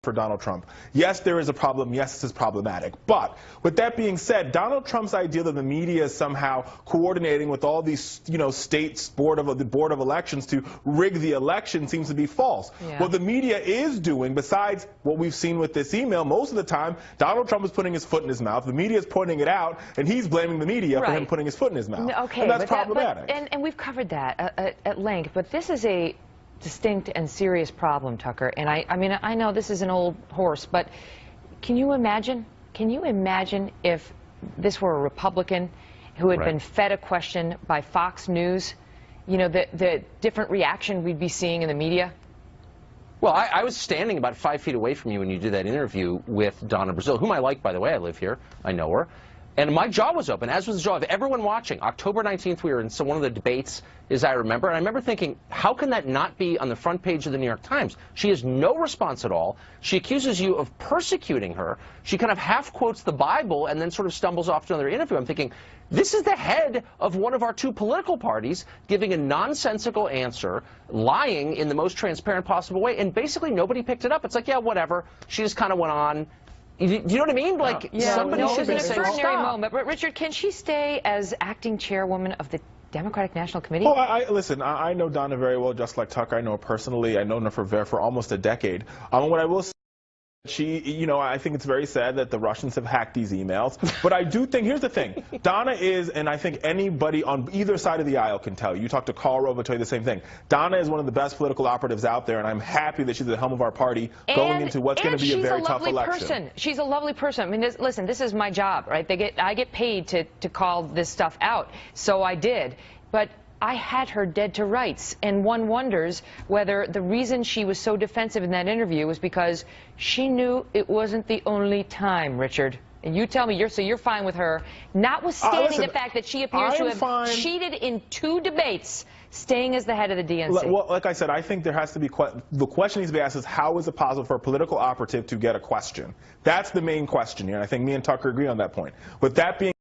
for Donald Trump. Yes, there is a problem. Yes, this is problematic. But with that being said, Donald Trump's idea that the media is somehow coordinating with all these, states, the board of elections to rig the election seems to be false. Yeah. What the media is doing, besides what we've seen with this email, most of the time, Donald Trump is putting his foot in his mouth. The media is pointing it out, and he's blaming the media for him putting his foot in his mouth. Okay, and that's problematic. and we've covered that at length, but this is a distinct and serious problem, Tucker. And I mean, I know this is an old horse, but can you imagine if this were a Republican who had been fed a question by Fox News, the different reaction we'd be seeing in the media? Well, I was standing about 5 feet away from you when you did that interview with Donna Brazile, whom I like, by the way. I live here. I know her. And my jaw was open, as was the jaw of everyone watching. October 19th, we were in one of the debates, as I remember. And I remember thinking, how can that not be on the front page of the New York Times? She has no response at all. She accuses you of persecuting her. She kind of half quotes the Bible and then sort of stumbles off to another interview. I'm thinking, this is the head of one of our two political parties giving a nonsensical answer, lying in the most transparent possible way, and basically nobody picked it up. It's like, yeah, whatever. She just kind of went on. Do you know what I mean? Like, somebody should be saying, an extraordinary stop. moment. But Richard, can she stay as acting chairwoman of the Democratic National Committee? Oh, listen, I know Donna very well, just like Tucker. I know her personally. I know her for almost a decade. What I will say, I think it's very sad that the Russians have hacked these emails. But I do think, here's the thing. Donna is, and I think anybody on either side of the aisle can tell you. You talk to Karl Rove, he'll tell you the same thing. Donna is one of the best political operatives out there, and I'm happy that she's at the helm of our party going into what's going to be a very tough election. She's a lovely person. I mean, listen, this is my job, right? I get paid to call this stuff out, so I did. But I had her dead to rights, and one wonders whether the reason she was so defensive in that interview was because she knew it wasn't the only time, Richard. And you tell me, you're fine with her, notwithstanding the fact that she appears to have cheated in 2 debates, staying as the head of the DNC. Well, like I said, I think there has to be, the question needs to be asked is, how is it possible for a political operative to get a question? That's the main question here, and I think me and Tucker agree on that point. With that being